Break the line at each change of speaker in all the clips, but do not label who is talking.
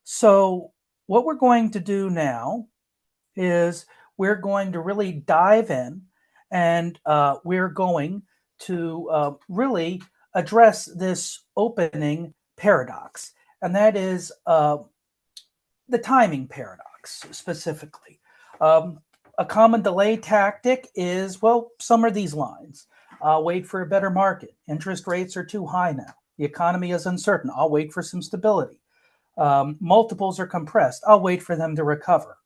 So what we're going to do now is we're going to really dive in and we're going to really address this opening paradox, and that is the timing paradox specifically. Um, a common delay tactic is, well, some are these lines. I'll wait for a better market. Interest rates are too high now. The economy is uncertain. I'll wait for some stability. Multiples are compressed. I'll wait for them to recover.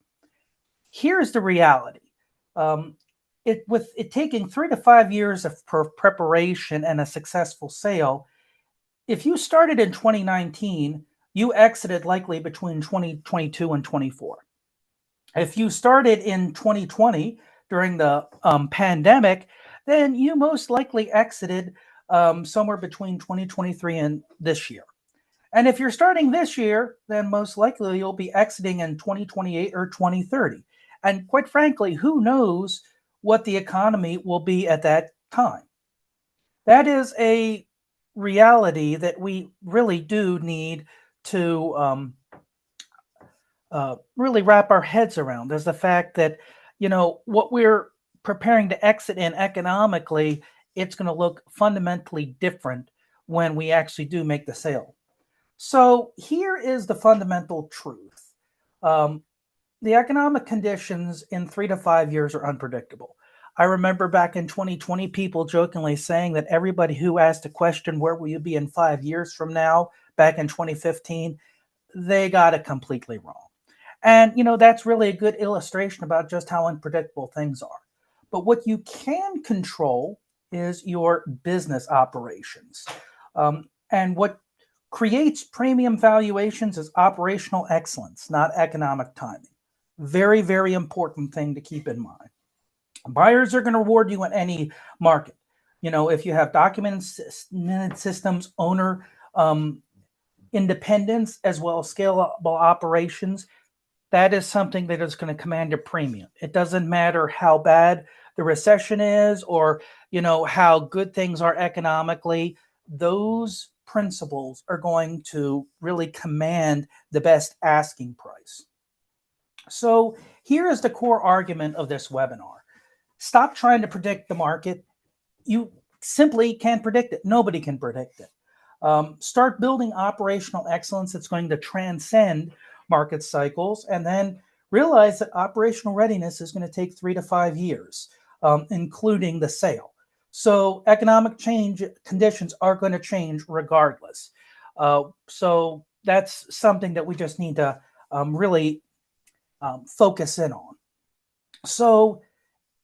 Here's the reality. With it taking 3 to 5 years of preparation and a successful sale, if you started in 2019, you exited likely between 2022 and 24. If you started in 2020 during the pandemic, then you most likely exited somewhere between 2023 and this year. And if you're starting this year, then most likely you'll be exiting in 2028 or 2030. And quite frankly, who knows what the economy will be at that time? That is a reality that we really do need to really wrap our heads around. Is the fact that, what we're preparing to exit in economically, it's going to look fundamentally different when we actually do make the sale. So here is the fundamental truth. The economic conditions in 3 to 5 years are unpredictable. I remember back in 2020, people jokingly saying that everybody who asked a question, where will you be in 5 years from now, back in 2015, they got it completely wrong. And, that's really a good illustration about just how unpredictable things are. But what you can control is your business operations. And what creates premium valuations is operational excellence, not economic timing. Very, very important thing to keep in mind. Buyers are going to reward you in any market. If you have documented systems, owner independence, as well as scalable operations, that is something that is going to command a premium. It doesn't matter how bad the recession is or, how good things are economically. Those principles are going to really command the best asking price. So here is the core argument of this webinar. Stop trying to predict the market. You simply can't predict it. Nobody can predict it. Start building operational excellence that's going to transcend market cycles, and then realize that operational readiness is going to take 3 to 5 years, including the sale. So economic change conditions are going to change regardless. So that's something that we just need to really focus in on. So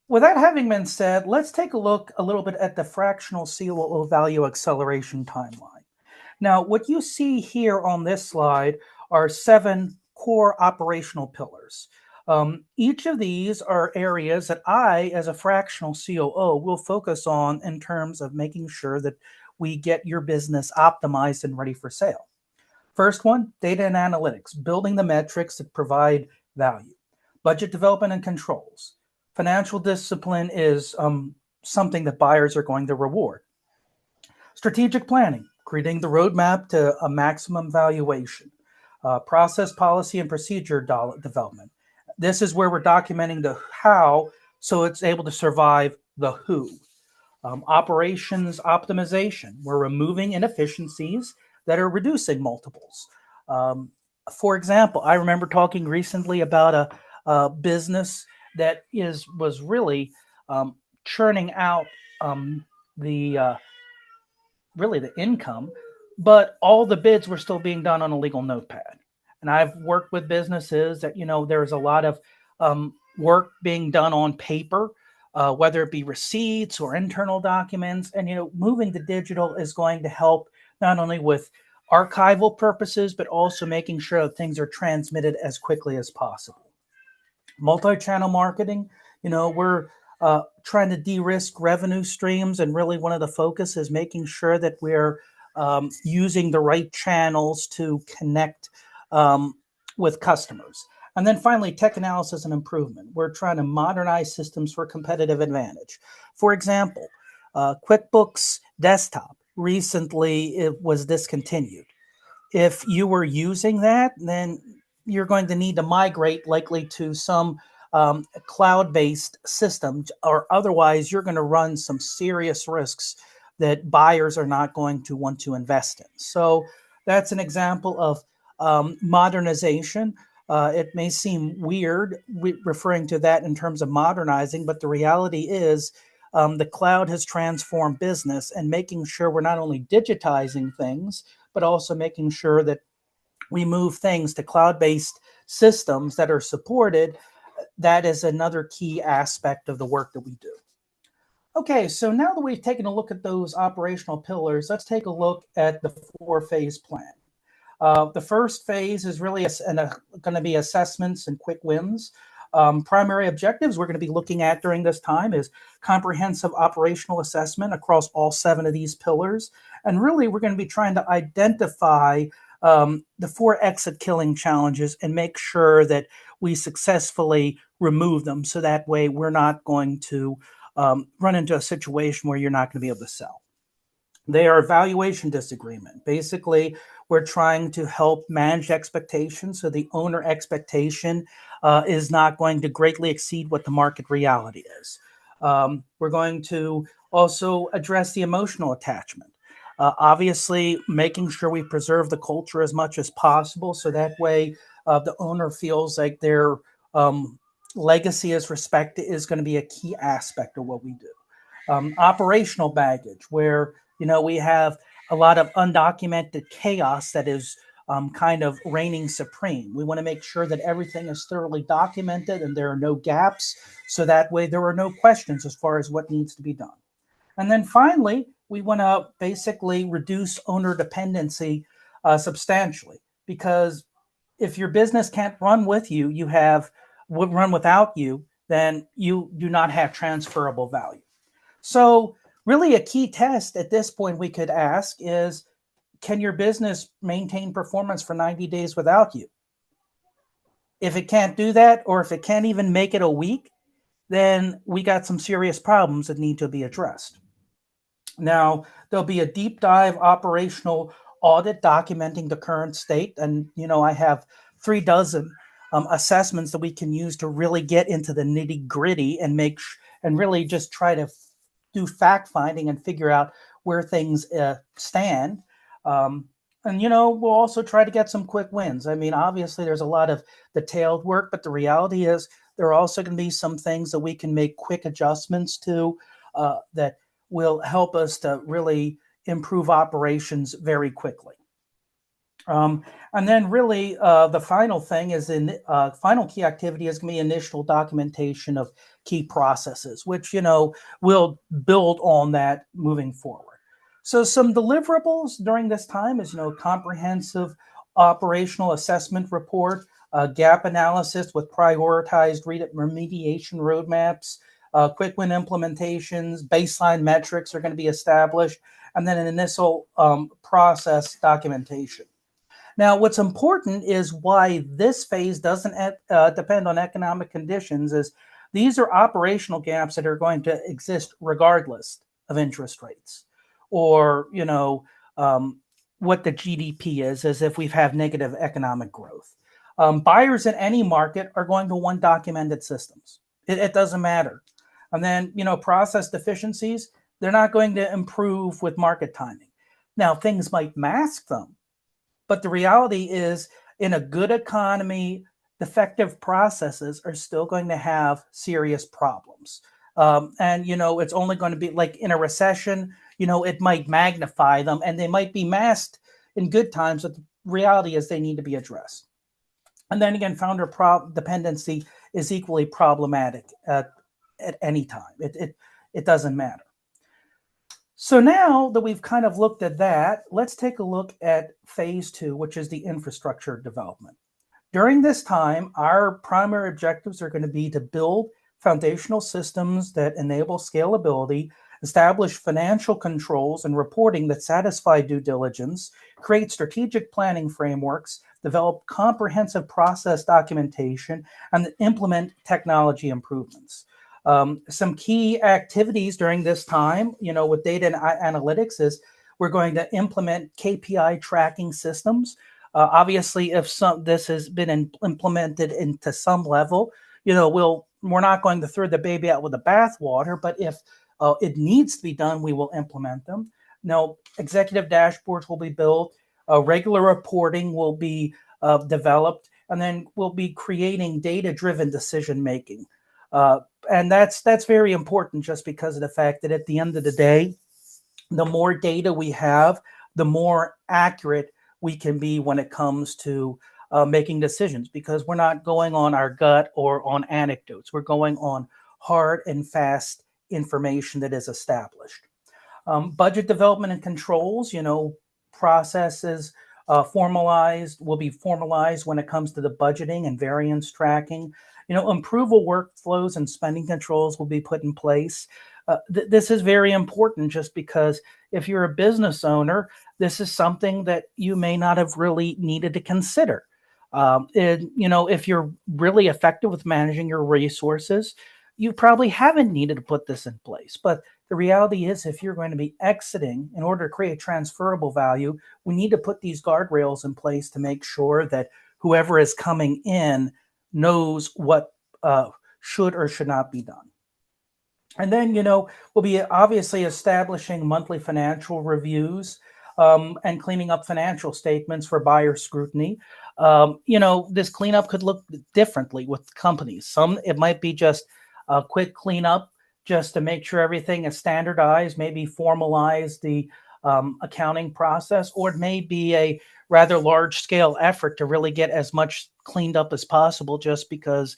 with that having been said, let's take a look a little bit at the fractional COO value acceleration timeline. Now, what you see here on this slide are 7 core operational pillars. Each of these are areas that I, as a fractional COO, will focus on in terms of making sure that we get your business optimized and ready for sale. First one, data and analytics, building the metrics that provide value. Budget development and controls. Financial discipline is something that buyers are going to reward. Strategic planning, creating the roadmap to a maximum valuation. Process, policy, and procedure development. This is where we're documenting the how so it's able to survive the who. Operations optimization, we're removing inefficiencies that are reducing multiples. For example, I remember talking recently about a business that was really churning out the income, but all the bids were still being done on a legal notepad. And I've worked with businesses that, there's a lot of work being done on paper, whether it be receipts or internal documents. And, moving to digital is going to help not only with archival purposes, but also making sure that things are transmitted as quickly as possible. Multi-channel marketing, we're trying to de-risk revenue streams, and really one of the focus is making sure that we're using the right channels to connect with customers. And then finally, tech analysis and improvement. We're trying to modernize systems for competitive advantage. For example, QuickBooks Desktop recently it was discontinued. If you were using that, then you're going to need to migrate likely to some cloud-based system, or otherwise you're going to run some serious risks that buyers are not going to want to invest in. So that's an example of modernization. It may seem weird referring to that in terms of modernizing, but the reality is the cloud has transformed business, and making sure we're not only digitizing things, but also making sure that we move things to cloud-based systems that are supported. That is another key aspect of the work that we do. Okay, so now that we've taken a look at those operational pillars, let's take a look at the 4-phase plan. The first phase is really going to be assessments and quick wins. Primary objectives we're going to be looking at during this time is comprehensive operational assessment across all 7 of these pillars. And really, we're going to be trying to identify the 4 exit killing challenges and make sure that we successfully remove them. So that way we're not going to run into a situation where you're not going to be able to sell. They are valuation disagreement. Basically, we're trying to help manage expectations so the owner expectation is not going to greatly exceed what the market reality is. We're going to also address the emotional attachment. Obviously, making sure we preserve the culture as much as possible so that way the owner feels like their legacy is respected is going to be a key aspect of what we do. Operational baggage, where we have a lot of undocumented chaos that is kind of reigning supreme. We want to make sure that everything is thoroughly documented and there are no gaps, so that way there are no questions as far as what needs to be done. And then finally, we want to basically reduce owner dependency substantially, because if your business can't run with you, would run without you, then you do not have transferable value. So really a key test at this point we could ask is, can your business maintain performance for 90 days without you? If it can't do that, or if it can't even make it a week, then we got some serious problems that need to be addressed. Now, there'll be a deep dive operational audit documenting the current state. And, I have 3 dozen assessments that we can use to really get into the nitty gritty and and really just try to do fact finding and figure out where things stand. And we'll also try to get some quick wins. I mean, obviously there's a lot of detailed work, but the reality is there are also going to be some things that we can make quick adjustments to that will help us to really improve operations very quickly. And then really the final thing is final key activity is going to be initial documentation of key processes, which, we'll build on that moving forward. So some deliverables during this time is, comprehensive operational assessment report, gap analysis with prioritized remediation roadmaps, quick win implementations, baseline metrics are going to be established, and then an initial process documentation. Now, what's important is why this phase doesn't depend on economic conditions is these are operational gaps that are going to exist regardless of interest rates or, what the GDP is, as if we've had negative economic growth. Buyers in any market are going to want documented systems. It doesn't matter. And then, process deficiencies, they're not going to improve with market timing. Now, things might mask them, but the reality is, in a good economy, defective processes are still going to have serious problems. And, it's only going to be like in a recession, it might magnify them and they might be masked in good times, but the reality is they need to be addressed. And then again, founder dependency is equally problematic at any time. It doesn't matter. So now that we've kind of looked at that, let's take a look at phase 2, which is the infrastructure development. During this time, our primary objectives are going to be to build foundational systems that enable scalability, establish financial controls and reporting that satisfy due diligence, create strategic planning frameworks, develop comprehensive process documentation, and implement technology improvements. Some key activities during this time, with data and analytics is We're going to implement KPI tracking systems. Obviously, if this has been implemented into some level, we're not going to throw the baby out with the bathwater. But if it needs to be done, we will implement them. Now, executive dashboards will be built. Regular reporting will be developed, and then we'll be creating data-driven decision making. And that's very important, just because of the fact that at the end of the day, the more data we have, the more accurate we can be when it comes to making decisions, because we're not going on our gut or on anecdotes. We're going on hard and fast information that is established. Budget development and controls, processes will be formalized when it comes to the budgeting and variance tracking. Approval workflows and spending controls will be put in place. This is very important, just because if you're a business owner, this is something that you may not have really needed to consider. If you're really effective with managing your resources, you probably haven't needed to put this in place. But the reality is, if you're going to be exiting, in order to create transferable value, we need to put these guardrails in place to make sure that whoever is coming in knows what should or should not be done. And then, we'll be obviously establishing monthly financial reviews and cleaning up financial statements for buyer scrutiny. This cleanup could look differently with companies. Some, it might be just a quick cleanup just to make sure everything is standardized, maybe formalize the accounting process, or it may be a rather large scale effort to really get as much cleaned up as possible, just because,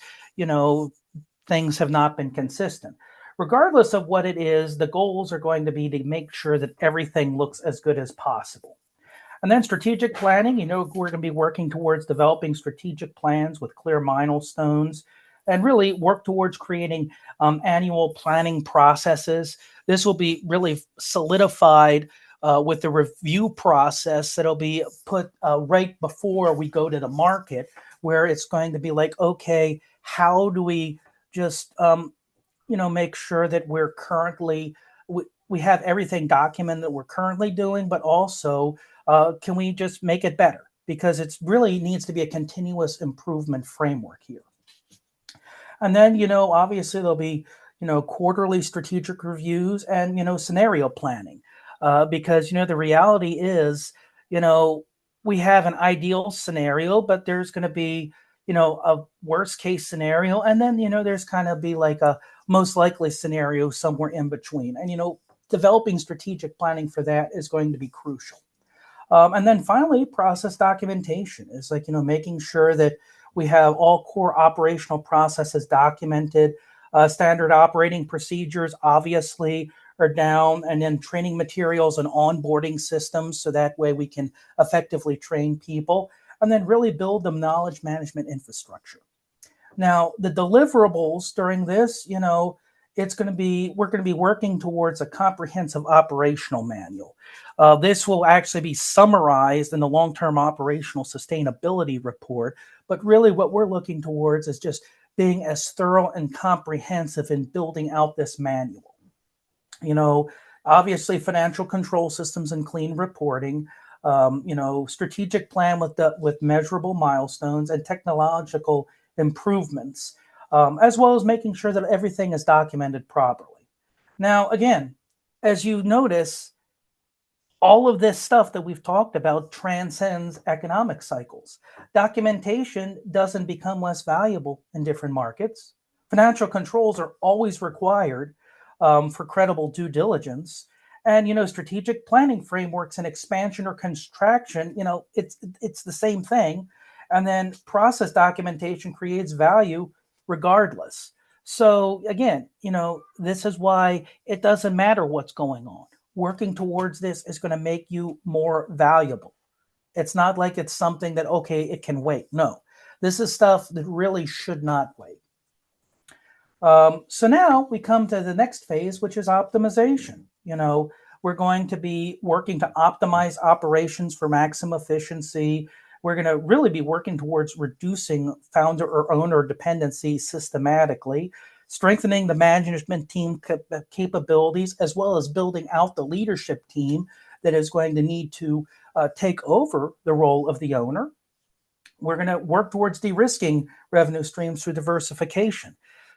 things have not been consistent. Regardless of what it is, the goals are going to be to make sure that everything looks as good as possible. And then strategic planning, we're going to be working towards developing strategic plans with clear milestones, and really work towards creating annual planning processes. This will be really solidified with the review process that'll be put right before we go to the market, where it's going to be like, okay, how do we just make sure that we're currently we have everything documented that we're currently doing, but also can we just make it better? Because it really needs to be a continuous improvement framework here. And then, obviously there'll be, quarterly strategic reviews and, scenario planning. Because, the reality is, we have an ideal scenario, but there's going to be, a worst case scenario. And then, there's kind of be like a most likely scenario somewhere in between. And, developing strategic planning for that is going to be crucial. And then finally, process documentation is like, making sure that we have all core operational processes documented. Standard operating procedures obviously are down, and then training materials and onboarding systems, so that way we can effectively train people, and then really build the knowledge management infrastructure. Now, the deliverables during this, we're going to be working towards a comprehensive operational manual. This will actually be summarized in the long-term operational sustainability report. But really what we're looking towards is just being as thorough and comprehensive in building out this manual. Obviously financial control systems and clean reporting, strategic plan with measurable milestones and technological improvements, as well as making sure that everything is documented properly. Now, again, as you notice, all of this stuff that we've talked about transcends economic cycles. Documentation doesn't become less valuable in different markets. Financial controls are always required for credible due diligence. And, strategic planning frameworks and expansion or contraction, it's the same thing. And then process documentation creates value regardless. So again, this is why it doesn't matter what's going on. Working towards this is going to make you more valuable. It's not like it's something that, okay, it can wait. No, this is stuff that really should not wait. So now we come to the next phase, which is optimization. We're going to be working to optimize operations for maximum efficiency. We're going to really be working towards reducing founder or owner dependency systematically, strengthening the management team capabilities, as well as building out the leadership team that is going to need to take over the role of the owner. We're going to work towards de-risking revenue streams through diversification.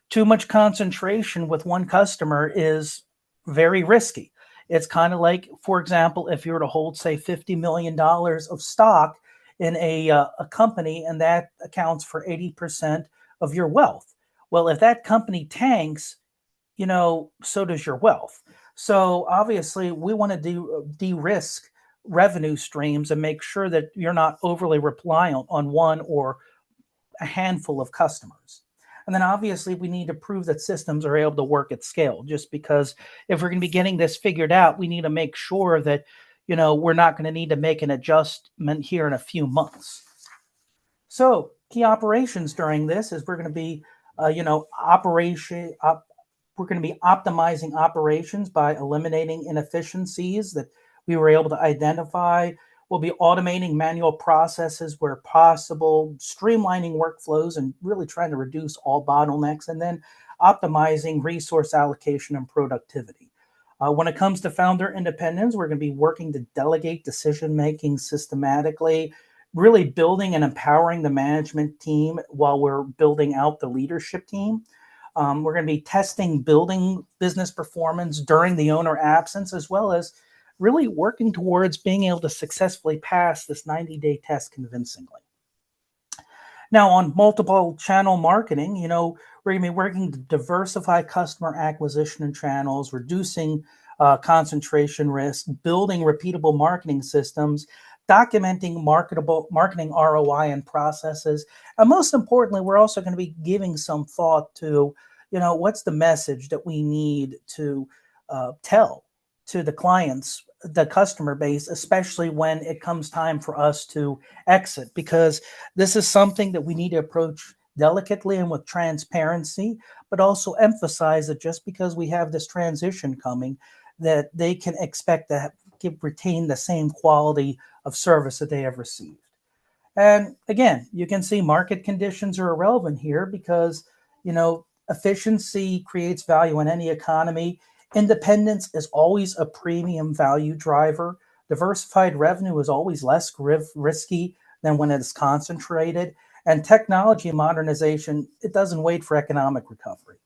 Too much concentration with one customer is very risky. It's kind of like, for example, if you were to hold, say, $50 million of stock in a company, and that accounts for 80% of your wealth. Well, if that company tanks, so does your wealth. So obviously, we want to de-risk revenue streams and make sure that you're not overly reliant on one or a handful of customers. And then obviously, we need to prove that systems are able to work at scale. Just because if we're going to be getting this figured out, we need to make sure that we're not going to need to make an adjustment here in a few months. So key operations during this is we're going to be, we're going to be optimizing operations by eliminating inefficiencies that we were able to identify. We'll be automating manual processes where possible, streamlining workflows, and really trying to reduce all bottlenecks, and then optimizing resource allocation and productivity. When it comes to founder independence, we're going to be working to delegate decision-making systematically, really building and empowering the management team while we're building out the leadership team. We're going to be testing building business performance during the owner absence, as well as really working towards being able to successfully pass this 90-day test convincingly. Now, on multiple channel marketing, we're going to be working to diversify customer acquisition and channels, reducing concentration risk, building repeatable marketing systems, documenting marketing ROI and processes. And most importantly, we're also going to be giving some thought to, what's the message that we need to tell to the clients, the customer base, especially when it comes time for us to exit, because this is something that we need to approach delicately and with transparency, but also emphasize that just because we have this transition coming, that they can expect to retain the same quality of service that they have received. And again, you can see market conditions are irrelevant here because, efficiency creates value in any economy. Independence is always a premium value driver. Diversified revenue is always less risky than when it is concentrated. And technology modernization, it doesn't wait for economic recovery.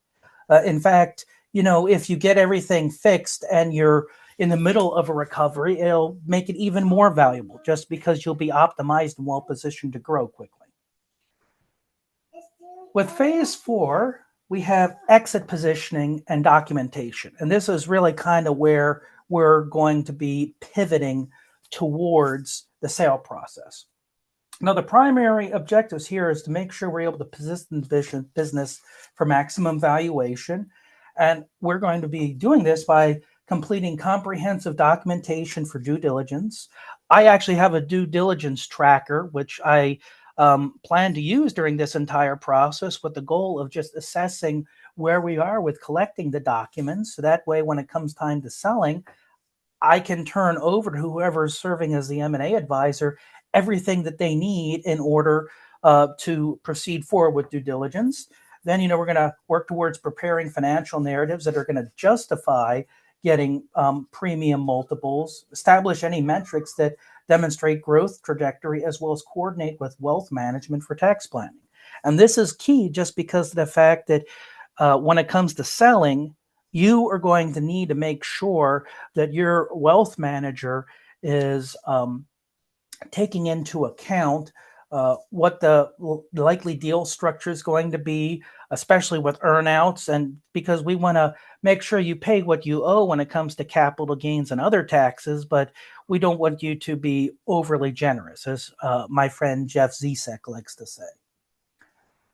In fact, if you get everything fixed and you're in the middle of a recovery, it'll make it even more valuable just because you'll be optimized and well positioned to grow quickly. With phase 4, we have exit positioning and documentation. And this is really kind of where we're going to be pivoting towards the sale process. Now, the primary objectives here is to make sure we're able to position the business for maximum valuation. And we're going to be doing this by completing comprehensive documentation for due diligence. I actually have a due diligence tracker, which I plan to use during this entire process with the goal of just assessing where we are with collecting the documents. So that way, when it comes time to selling, I can turn over to whoever is serving as the M&A advisor everything that they need in order to proceed forward with due diligence. Then, we're going to work towards preparing financial narratives that are going to justify getting premium multiples, establish any metrics that demonstrate growth trajectory, as well as coordinate with wealth management for tax planning. And this is key just because of the fact that when it comes to selling, you are going to need to make sure that your wealth manager is taking into account what the likely deal structure is going to be, especially with earnouts, and because we want to make sure you pay what you owe when it comes to capital gains and other taxes, but we don't want you to be overly generous, as my friend Jeff Zizek likes to say.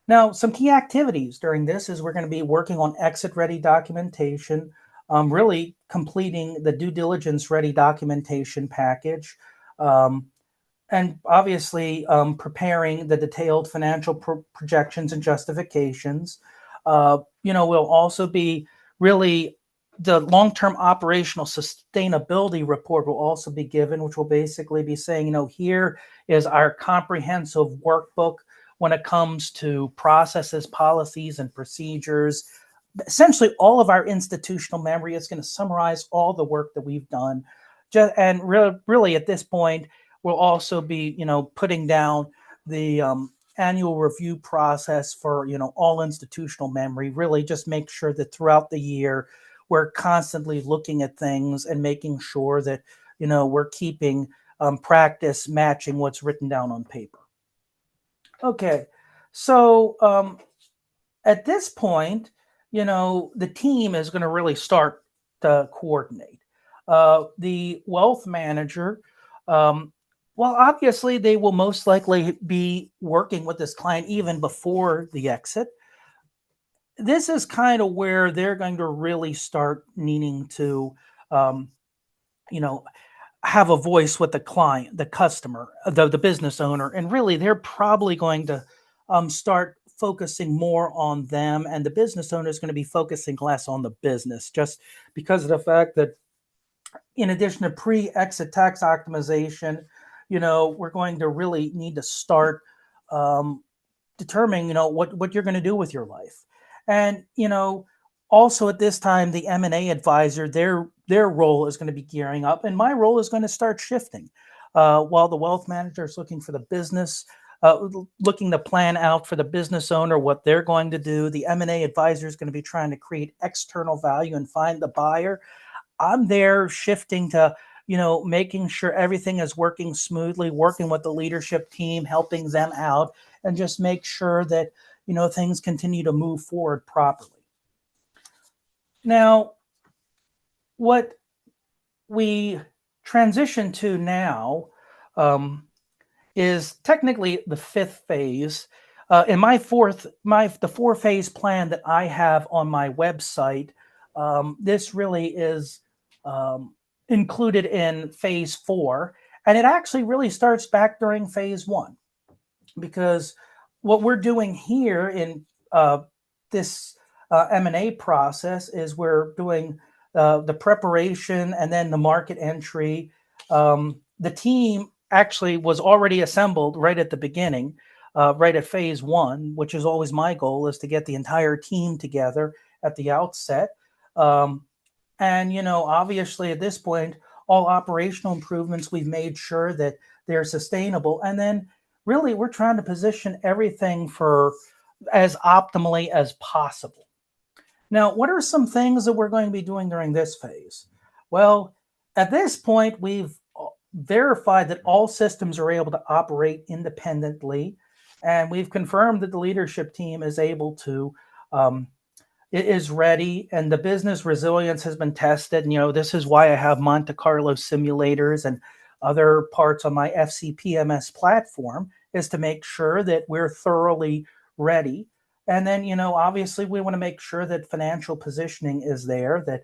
Now, some key activities during this is we're going to be working on exit-ready documentation, really completing the due diligence-ready documentation package, and obviously preparing the detailed financial projections and justifications. We'll also be really, the long-term operational sustainability report will also be given, which will basically be saying, here is our comprehensive workbook when it comes to processes, policies, and procedures. Essentially, all of our institutional memory is going to summarize all the work that we've done and really at this point, we'll also be, putting down the annual review process for, all institutional memory. Really just make sure that throughout the year, we're constantly looking at things and making sure that, we're keeping practice matching what's written down on paper. Okay, so at this point, the team is going to really start to coordinate. The wealth manager, um, well, obviously, they will most likely be working with this client even before the exit. This is kind of where they're going to really start needing to, um, you know, have a voice with the client, the customer, the business owner, and really they're probably going to start focusing more on them, and the business owner is going to be focusing less on the business, just because of the fact that in addition to pre-exit tax optimization, we're going to really need to start um, determining, what you're going to do with your life. And, also at this time, the M&A advisor, their role is going to be gearing up, and my role is going to start shifting. While the wealth manager is looking for the business, looking to plan out for the business owner what they're going to do, the M&A advisor is going to be trying to create external value and find the buyer. I'm there shifting to, making sure everything is working smoothly, working with the leadership team, helping them out, and just make sure that, things continue to move forward properly. Now, what we transition to now um, is technically the fifth phase. In the 4-phase plan that I have on my website, this really is um, included in phase 4, and it actually really starts back during phase 1, because what we're doing here in this M&A process is we're doing the preparation and then the market entry. The team actually was already assembled right at the beginning, right at phase 1, which is always my goal, is to get the entire team together at the outset. And, obviously at this point, all operational improvements, we've made sure that they're sustainable. And then really we're trying to position everything for as optimally as possible. Now, what are some things that we're going to be doing during this phase? Well, at this point, we've verified that all systems are able to operate independently, and we've confirmed that the leadership team is able to, it is ready, and the business resilience has been tested. And, this is why I have Monte Carlo simulators and other parts on my FCPMS platform, is to make sure that we're thoroughly ready. And then, obviously we want to make sure that financial positioning is there, that,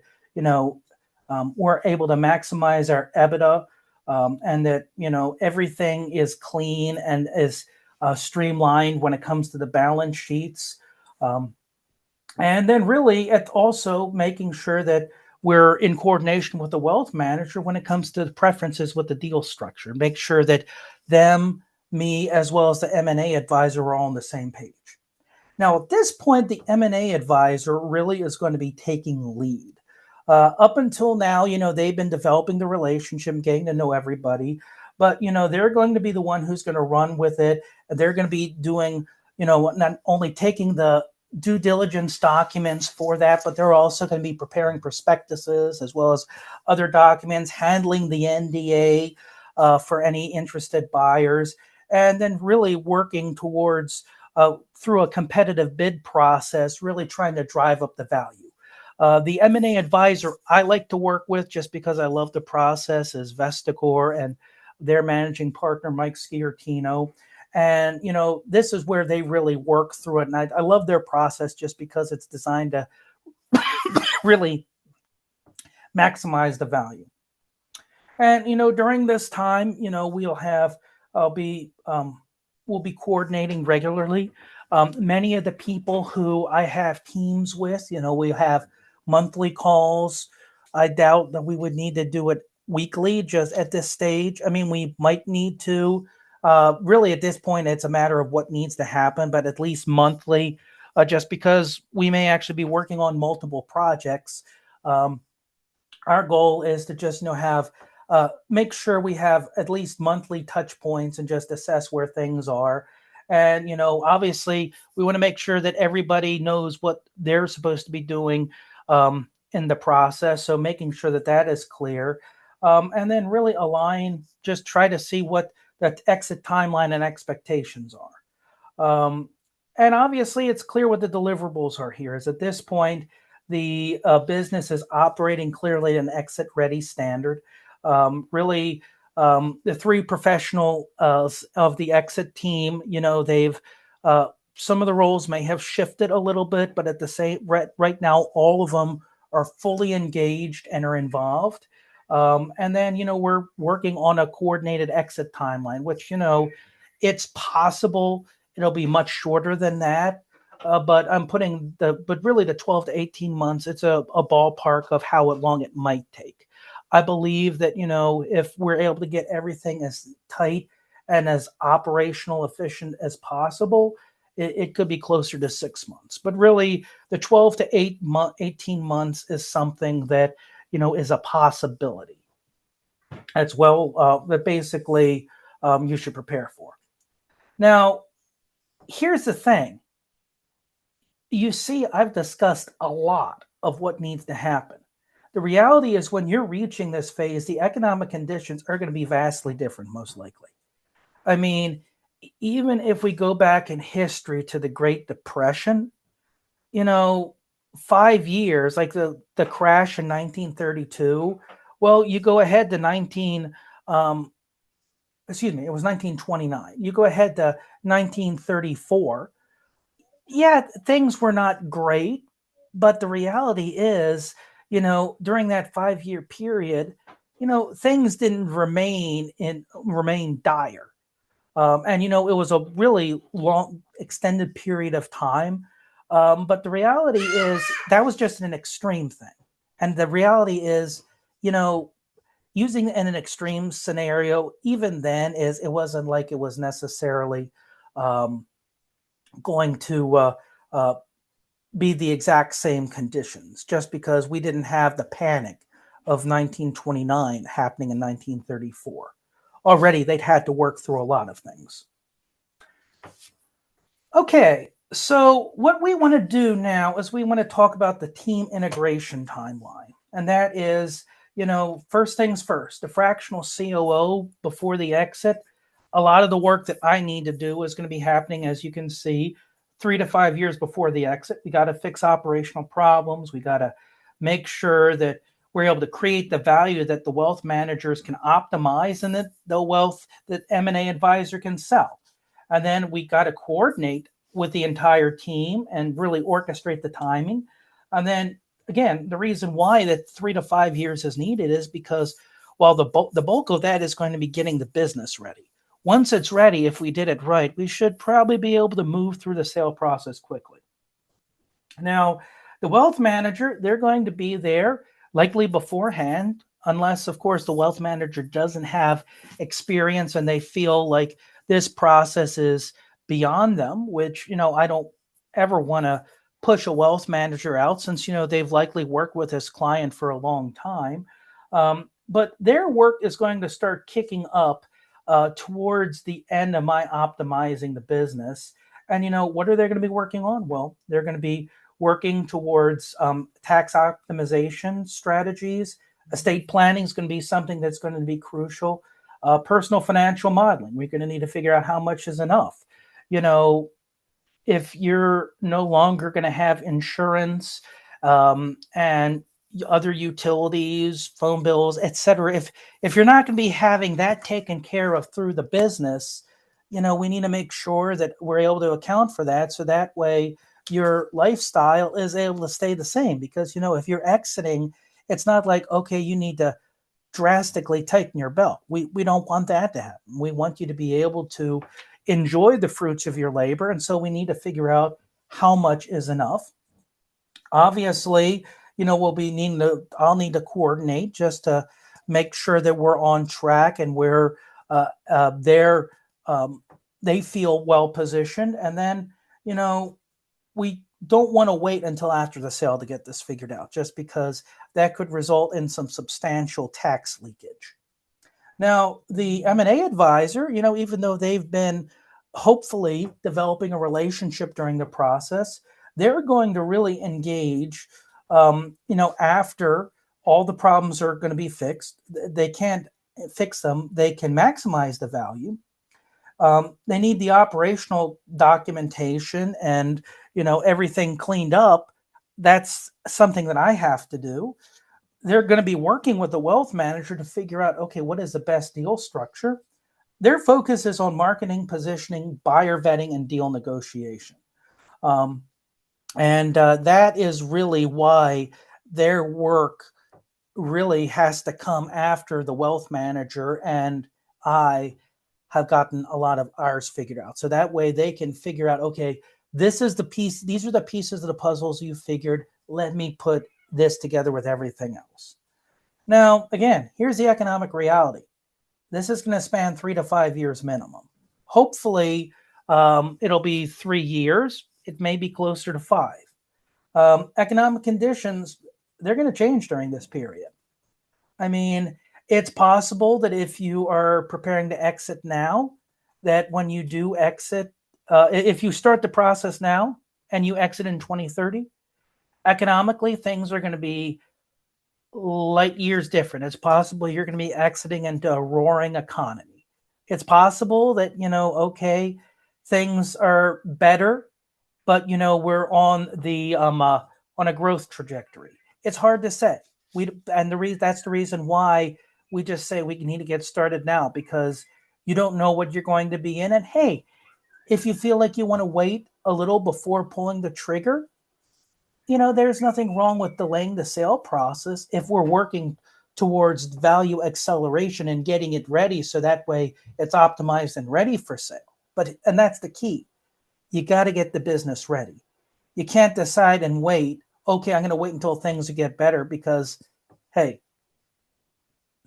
we're able to maximize our EBITDA, and that, everything is clean and is streamlined when it comes to the balance sheets. And then really it's also making sure that we're in coordination with the wealth manager when it comes to the preferences with the deal structure. Make sure that them, me, as well as the M&A advisor are all on the same page. Now, at this point, the M&A advisor really is going to be taking lead. Up until now, they've been developing the relationship, getting to know everybody, but, they're going to be the one who's going to run with it. They're going to be doing, not only taking the due diligence documents for that, but they're also going to be preparing prospectuses as well as other documents, handling the NDA for any interested buyers, and then really working towards through a competitive bid process, really trying to drive up the value. The M&A advisor I like to work with, just because I love the process, is Vestacor and their managing partner, Mike Sciortino. And, this is where they really work through it. And I love their process just because it's designed to really maximize the value. And, during this time, we'll be coordinating regularly. Many of the people who I have teams with, we have monthly calls. I doubt that we would need to do it weekly just at this stage. I mean, we might need to. Really, at this point, it's a matter of what needs to happen, but at least monthly, just because we may actually be working on multiple projects. Our goal is to just, have make sure we have at least monthly touch points and just assess where things are. And, obviously, we want to make sure that everybody knows what they're supposed to be doing in the process. So making sure that that is clear. And then really align, just try to see what that exit timeline and expectations are. And obviously, it's clear what the deliverables are here. Is at this point, the business is operating clearly an exit ready standard. Really, the three professional of the exit team, they've some of the roles may have shifted a little bit, but at the same right now, all of them are fully engaged and are involved. And then, we're working on a coordinated exit timeline, which, it's possible it'll be much shorter than that. But but really the 12 to 18 months, it's a ballpark of how long it might take. I believe that, if we're able to get everything as tight and as operational efficient as possible, it could be closer to 6 months. But really, the 12 to 18 months is something that, is a possibility as well, that basically you should prepare for. Now, here's the thing. You see, I've discussed a lot of what needs to happen. The reality is, when you're reaching this phase, the economic conditions are going to be vastly different, most likely. I mean, even if we go back in history to the Great Depression, you know, 5 years, like the crash in 1932, well, you go ahead to it was 1929. You go ahead to 1934. Yeah, things were not great, but the reality is, during that 5 year period, things didn't remain dire. And it was a really long, extended period of time. But the reality is that was just an extreme thing. And the reality is, you know, using in an extreme scenario, even then, is it wasn't like it was necessarily um, going to uh, be the exact same conditions, just because we didn't have the panic of 1929 happening in 1934. Already, they'd had to work through a lot of things. Okay, so what we want to do now is we want to talk about the team integration timeline. And that is, first things first, the fractional COO before the exit. A lot of the work that I need to do is going to be happening, as you can see, 3 to 5 years before the exit. We got to fix operational problems. We got to make sure that we're able to create the value that the wealth managers can optimize and that the wealth that M&A advisor can sell. And then we got to coordinate with the entire team and really orchestrate the timing. And then again, the reason why that 3 to 5 years is needed is because while the bulk of that is going to be getting the business ready. Once it's ready, if we did it right, we should probably be able to move through the sale process quickly. Now, the wealth manager, they're going to be there likely beforehand, unless, of course, the wealth manager doesn't have experience and they feel like this process is beyond them, which, I don't ever want to push a wealth manager out since, they've likely worked with this client for a long time. But their work is going to start kicking up towards the end of my optimizing the business. And, what are they going to be working on? Well, they're going to be working towards tax optimization strategies. Estate planning is going to be something that's going to be crucial. Personal financial modeling. We're going to need to figure out how much is enough. If you're no longer going to have insurance and other utilities, phone bills, etc. If you're not going to be having that taken care of through the business, we need to make sure that we're able to account for that, so that way your lifestyle is able to stay the same. Because if you're exiting, it's not like, okay, you need to drastically tighten your belt. We don't want that to happen. We want you to be able to enjoy the fruits of your labor, and so we need to figure out how much is enough. Obviously, I'll need to coordinate just to make sure that we're on track and we're they're they feel well positioned. And then, we don't want to wait until after the sale to get this figured out, just because that could result in some substantial tax leakage. Now, the M&A advisor, even though they've been hopefully developing a relationship during the process, they're going to really engage, after all the problems are going to be fixed. They can't fix them. They can maximize the value. They need the operational documentation and, everything cleaned up. That's something that I have to do. They're going to be working with the wealth manager to figure out, okay, what is the best deal structure? Their focus is on marketing, positioning, buyer vetting, and deal negotiation. Um, and that is really why their work really has to come after the wealth manager and I have gotten a lot of ours figured out. So that way they can figure out, okay, this is the piece, these are the pieces of the puzzles you figured. Let me put this together with everything else. Now, again, here's the economic reality. This is going to span 3 to 5 years minimum. Hopefully, it'll be 3 years. It may be closer to 5. Economic conditions, they're going to change during this period. I mean, it's possible that if you are preparing to exit now, that when you do exit, if you start the process now and you exit in 2030, economically, things are going to be light years different. It's possible you're going to be exiting into a roaring economy. It's possible that, okay, things are better, but we're on the on a growth trajectory. It's hard to say. That's the reason why we just say we need to get started now, because you don't know what you're going to be in. And hey, if you feel like you want to wait a little before pulling the trigger, there's nothing wrong with delaying the sale process if we're working towards value acceleration and getting it ready so that way it's optimized and ready for sale. And that's the key. You got to get the business ready. You can't decide and wait, okay, I'm going to wait until things get better, because, hey,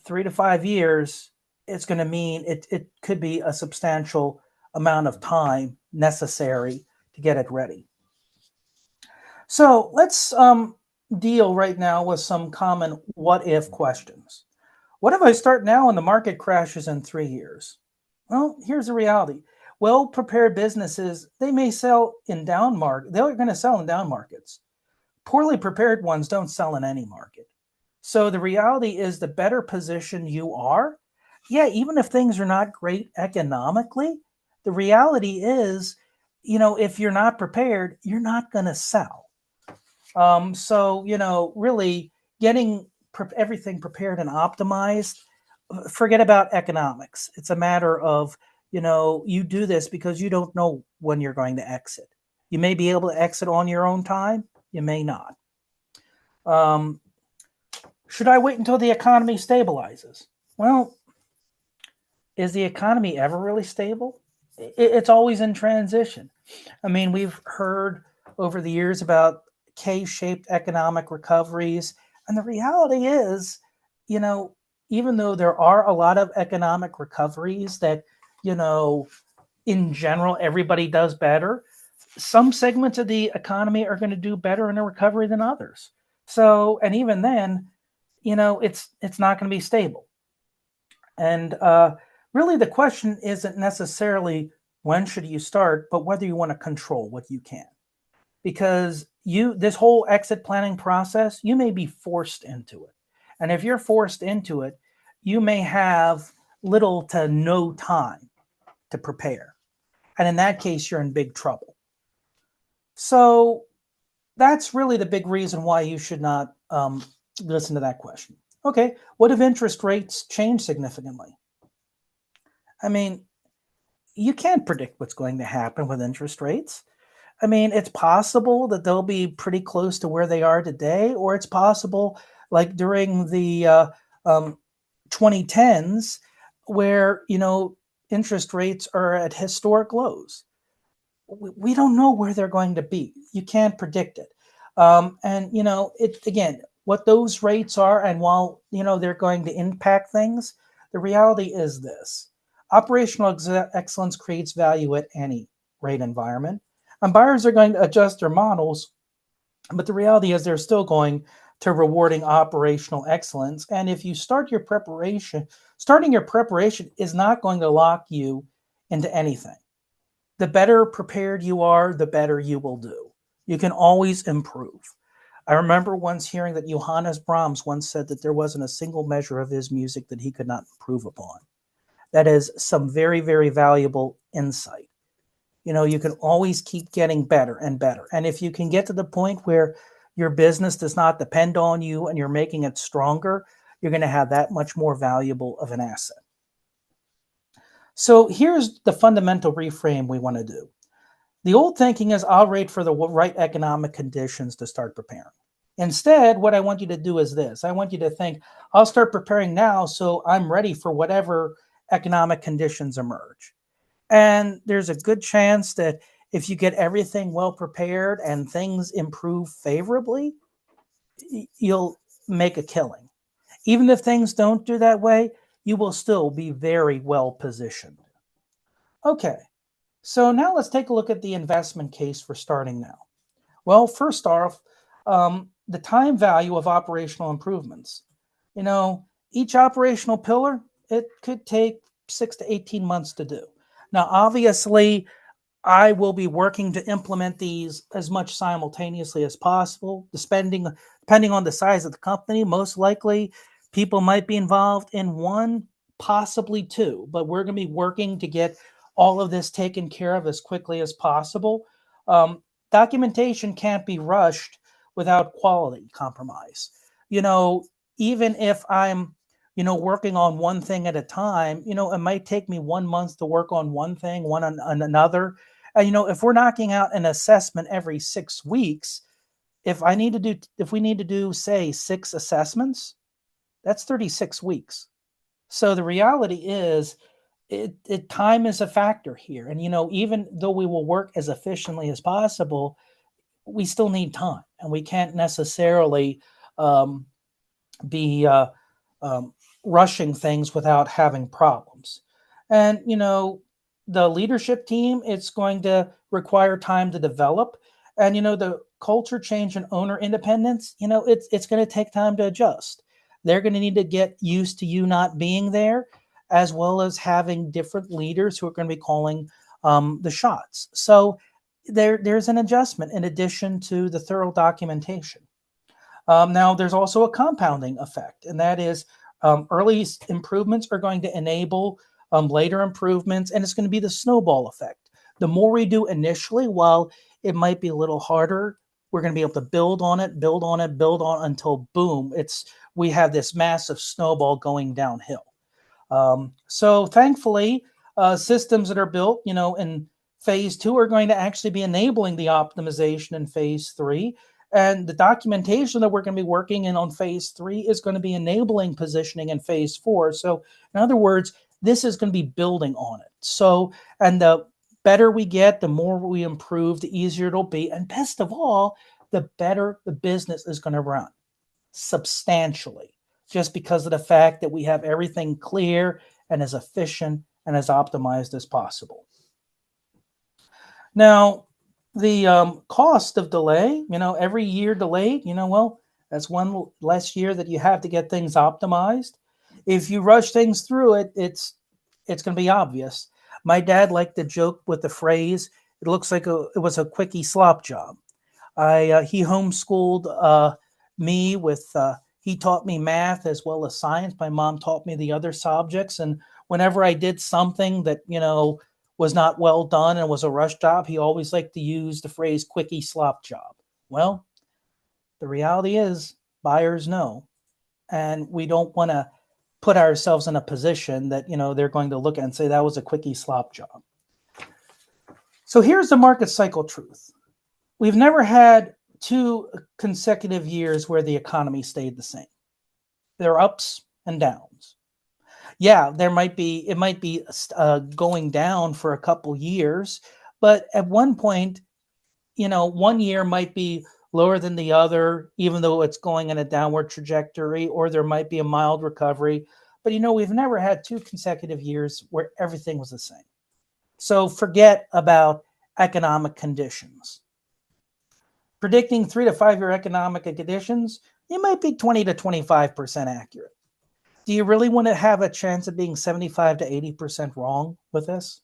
3 to 5 years, it's going to mean it could be a substantial amount of time necessary to get it ready. So let's deal right now with some common what if questions. What if I start now and the market crashes in 3 years? Well, here's the reality. Well-prepared businesses, they may sell in down market. They're going to sell in down markets. Poorly prepared ones don't sell in any market. So the reality is, the better position you are, yeah, even if things are not great economically, the reality is, if you're not prepared, you're not going to sell. So, really getting everything prepared and optimized, forget about economics. It's a matter of, you do this because you don't know when you're going to exit. You may be able to exit on your own time. You may not. Should I wait until the economy stabilizes? Well, is the economy ever really stable? It's always in transition. I mean, we've heard over the years about K-shaped economic recoveries. And the reality is, even though there are a lot of economic recoveries that, in general, everybody does better, some segments of the economy are going to do better in a recovery than others. So, and even then, it's not going to be stable. And really, the question isn't necessarily when should you start, but whether you want to control what you can. Because this whole exit planning process, you may be forced into it. And if you're forced into it, you may have little to no time to prepare. And in that case, you're in big trouble. So that's really the big reason why you should not listen to that question. Okay, what if interest rates change significantly? I mean, you can't predict what's going to happen with interest rates. I mean, it's possible that they'll be pretty close to where they are today, or it's possible, like during the 2010s, where, interest rates are at historic lows. We don't know where they're going to be. You can't predict it. And, it again, what those rates are, and while, they're going to impact things, the reality is this. Operational excellence creates value at any rate environment. And buyers are going to adjust their models, but the reality is they're still going to rewarding operational excellence. And if you start your preparation, starting your preparation is not going to lock you into anything. The better prepared you are, the better you will do. You can always improve. I remember once hearing that Johannes Brahms once said that there wasn't a single measure of his music that he could not improve upon. That is some very, very valuable insight. You can always keep getting better and better. And if you can get to the point where your business does not depend on you and you're making it stronger, you're going to have that much more valuable of an asset. So here's the fundamental reframe we want to do. The old thinking is I'll wait for the right economic conditions to start preparing. Instead, what I want you to do is this. I want you to think, I'll start preparing now so I'm ready for whatever economic conditions emerge. And there's a good chance that if you get everything well prepared and things improve favorably, you'll make a killing. Even if things don't do that way, you will still be very well positioned. Okay, so now let's take a look at the investment case for starting now. Well, first off, the time value of operational improvements. Each operational pillar, it could take 6 to 18 months to do. Now, obviously, I will be working to implement these as much simultaneously as possible, depending on the size of the company. Most likely, people might be involved in one, possibly two, but we're going to be working to get all of this taken care of as quickly as possible. Documentation can't be rushed without quality compromise. Even if I'm working on one thing at a time, it might take me 1 month to work on one thing, one on another. And, if we're knocking out an assessment every 6 weeks, if we need to do, say, 6 assessments, that's 36 weeks. So the reality is time is a factor here. And, even though we will work as efficiently as possible, we still need time, and we can't necessarily be rushing things without having problems. And, the leadership team, it's going to require time to develop. And, the culture change and owner independence, it's going to take time to adjust. They're going to need to get used to you not being there, as well as having different leaders who are going to be calling the shots. So there's an adjustment in addition to the thorough documentation. Now, there's also a compounding effect, and that is early improvements are going to enable later improvements, and it's going to be the snowball effect. The more we do initially, while it might be a little harder, we're going to be able to build on it, build on it, build on until boom, we have this massive snowball going downhill. So thankfully, systems that are built, in phase 2 are going to actually be enabling the optimization in phase 3. And the documentation that we're going to be working in on phase 3 is going to be enabling positioning in phase 4. So in other words, this is going to be building on it. So, and the better we get, the more we improve, the easier it'll be. And best of all, the better the business is going to run substantially, just because of the fact that we have everything clear and as efficient and as optimized as possible. Now, the cost of delay, every year delayed, well, that's one less year that you have to get things optimized. If you rush things through it's going to be obvious. My dad liked to joke with the phrase, it looks like it was a quickie slop job. He homeschooled me with, he taught me math as well as science. My mom taught me the other subjects. And whenever I did something that, was not well done and was a rush job, he always liked to use the phrase quickie slop job. Well, the reality is buyers know, and we don't want to put ourselves in a position that, they're going to look at and say that was a quickie slop job. So here's the market cycle truth. We've never had 2 consecutive years where the economy stayed the same. There are ups and downs. Yeah, it might be going down for a couple years, but at one point, one year might be lower than the other, even though it's going in a downward trajectory, or there might be a mild recovery. But, we've never had 2 consecutive years where everything was the same. So forget about economic conditions. Predicting 3 to 5 year economic conditions, you might be 20 to 25% accurate. Do you really want to have a chance of being 75 to 80% wrong with this?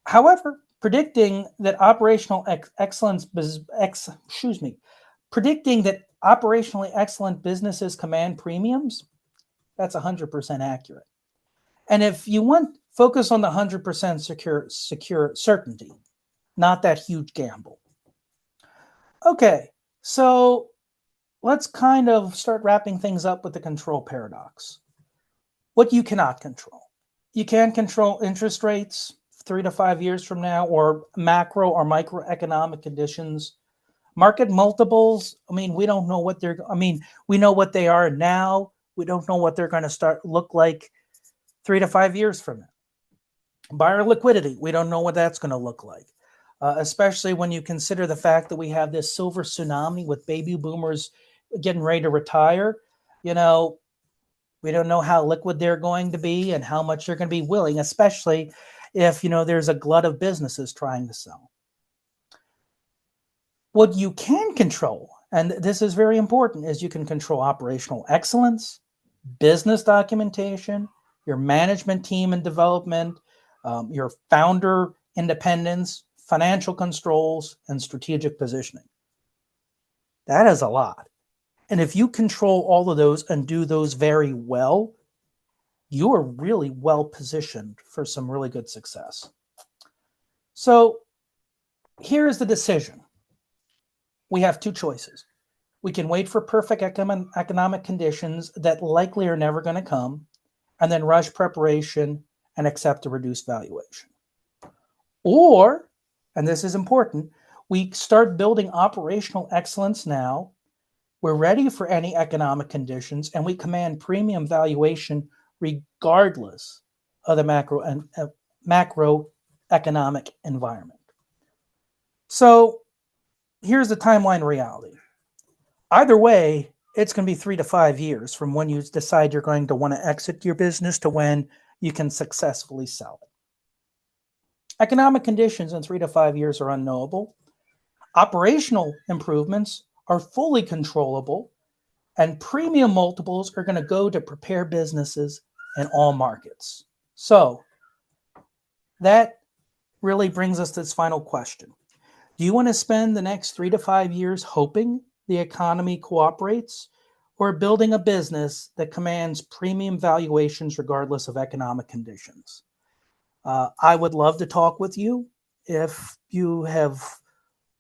However, predicting that predicting that operationally excellent businesses command premiums, that's 100% accurate. And if you want, focus on the 100% secure certainty, not that huge gamble. Okay, so let's kind of start wrapping things up with the control paradox. What you cannot control. You can't control interest rates 3 to 5 years from now, or macro or microeconomic conditions. Market multiples, we don't know what we know what they are now. We don't know what they're going to look like 3 to 5 years from now. Buyer liquidity, we don't know what that's going to look like. Especially when you consider the fact that we have this silver tsunami with baby boomers getting ready to retire. We don't know how liquid they're going to be and how much they're going to be willing, especially if, there's a glut of businesses trying to sell. What you can control, and this is very important, is you can control operational excellence, business documentation, your management team and development, your founder independence, financial controls, and strategic positioning. That is a lot. And if you control all of those and do those very well, you are really well positioned for some really good success. So here is the decision. We have two choices. We can wait for perfect economic conditions that likely are never going to come, and then rush preparation and accept a reduced valuation. Or, and this is important, we start building operational excellence now. We're ready for any economic conditions, and we command premium valuation regardless of the macroeconomic environment. So here's the timeline reality. Either way, it's going to be 3 to 5 years from when you decide you're going to want to exit your business to when you can successfully sell it. Economic conditions in 3 to 5 years are unknowable. Operational improvements are fully controllable, and premium multiples are going to go to prepare businesses in all markets. So that really brings us to this final question. Do you want to spend the next 3 to 5 years hoping the economy cooperates, or building a business that commands premium valuations regardless of economic conditions? I would love to talk with you. If you have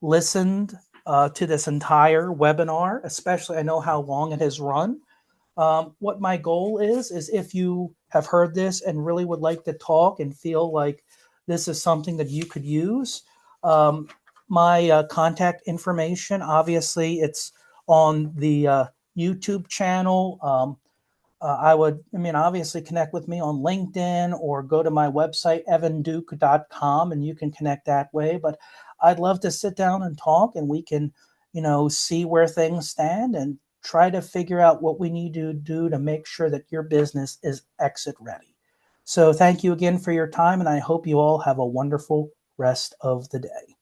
listened to this entire webinar, especially, I know how long it has run. What my goal is if you have heard this and really would like to talk and feel like this is something that you could use, my contact information, obviously it's on the YouTube channel. I would, obviously connect with me on LinkedIn or go to my website, evanduke.com, and you can connect that way. But I'd love to sit down and talk, and we can, see where things stand and try to figure out what we need to do to make sure that your business is exit ready. So thank you again for your time, and I hope you all have a wonderful rest of the day.